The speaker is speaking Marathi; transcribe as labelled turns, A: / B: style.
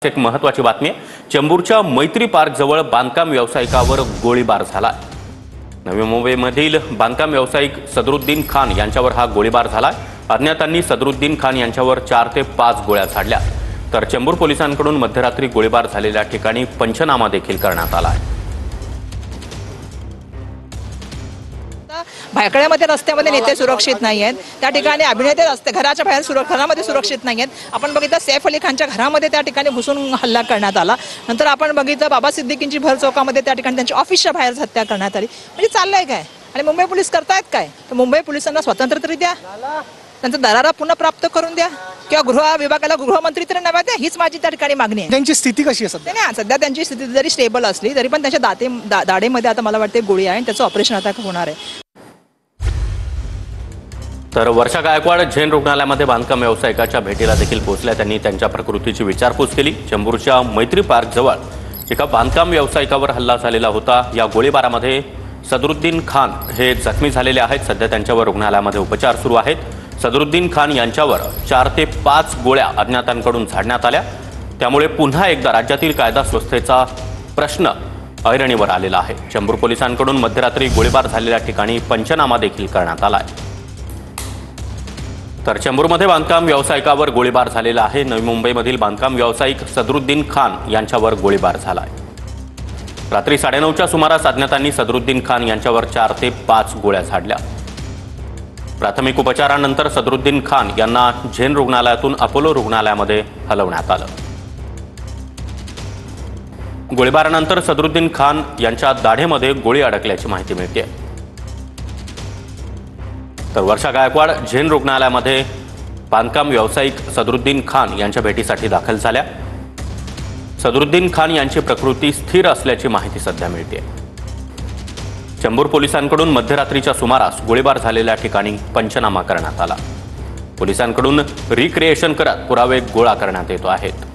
A: एक महत्त्वाची बातमी आहे। चेंबूरच्या मैत्री पार्क जवळ बांधकाम व्यावसायिकावर गोळीबार झाला। नवी मुंबईमधील बांधकाम व्यावसायिक सदरुद्दीन खान यांच्यावर हा गोळीबार झाला। अज्ञातांनी सदरुद्दीन खान यांच्यावर 4 ते 5 गोळ्या झाडल्या। तर चेंबूर पोलिसांकडून मध्यरात्री गोळीबार झालेल्या ठिकाणी पंचनामा देखील करण्यात आला आहे।
B: भायखळ्यामध्ये रस्त्यामध्ये नेते सुरक्षित नाही आहेत, त्या ठिकाणी अभिनेते रस्ते घराच्या बाहेर घरामध्ये सुरक्षित नाही आहेत। आपण बघितलं सैफ अली खानच्या घरामध्ये त्या ठिकाणी घुसून हल्ला करण्यात आला। नंतर आपण बघितलं बाबा सिद्दीकींची भर चौकामध्ये त्या ठिकाणी त्यांच्या ऑफिसच्या बाहेर हत्या करण्यात आली। म्हणजे चाललंय काय आणि मुंबई पोलीस करतायत काय? तर मुंबई पोलिसांना स्वतंत्र तरी द्या, त्यांचा दरारा पुन्हा प्राप्त करून द्या किंवा गृह विभागाला गृहमंत्री तरी नव्या द्या, हीच माझी त्या ठिकाणी मागणी आहे।
C: त्यांची स्थिती कशी आहे सध्या?
B: नाही, सध्या त्यांची स्थिती जरी स्टेबल असली तरी पण त्यांच्या दाढेमध्ये आता मला वाटते गोळी आहे आणि त्याचं ऑपरेशन आता होणार आहे।
A: तर वर्षा गायकवाड जैन रुग्णालयामध्ये बांधकाम व्यावसायिकाच्या भेटीला देखील पोहोचल्या। त्यांनी त्यांच्या प्रकृतीची विचारपूस केली। चेंबूरच्या मैत्री पार्क जवळ एका बांधकाम व्यावसायिकावर हल्ला झालेला होता। या गोळीबारामध्ये सदरुद्दीन खान हे जखमी झालेले आहेत। सध्या त्यांच्यावर रुग्णालयामध्ये उपचार सुरू आहेत। सदरुद्दीन खान यांच्यावर 4 ते 5 गोळ्या अज्ञातांकडून झाडण्यात आल्या। त्यामुळे पुन्हा एकदा राज्यातील कायदा सुव्यवस्थेचा प्रश्न ऐरणीवर आलेला आहे। चेंबूर पोलिसांकडून मध्यरात्री गोळीबार झालेल्या ठिकाणी पंचनामा देखील करण्यात आला आहे। तर चेंबूरमध्ये बांधकाम व्यावसायिकावर गोळीबार झालेला आहे। नवी मुंबईमधील बांधकाम व्यावसायिक सदरुद्दीन खान यांच्यावर गोळीबार झाला आहे। रात्री 9:30च्या सुमारास अज्ञातांनी सदरुद्दीन खान यांच्यावर 4 ते 5 गोळ्या झाडल्या। प्राथमिक उपचारानंतर सदरुद्दीन खान यांना जैन रुग्णालयातून अपोलो रुग्णालयामध्ये हलवण्यात आलं। गोळीबारानंतर सदरुद्दीन खान यांच्या दाढेमध्ये गोळी अडकल्याची माहिती मिळते। तर वर्षा गायकवाड जैन रुग्णालयामध्ये बांधकाम व्यावसायिक सदरुद्दीन खान यांच्या भेटीसाठी दाखल झाल्या। सदरुद्दीन खान यांची प्रकृती स्थिर असल्याची माहिती सध्या मिळते। चेंबूर पोलिसांकडून मध्यरात्रीच्या सुमारास गोळीबार झालेल्या ठिकाणी पंचनामा करण्यात आला। पोलिसांकडून रिक्रिएशन करत पुरावे गोळा करण्यात येत आहेत।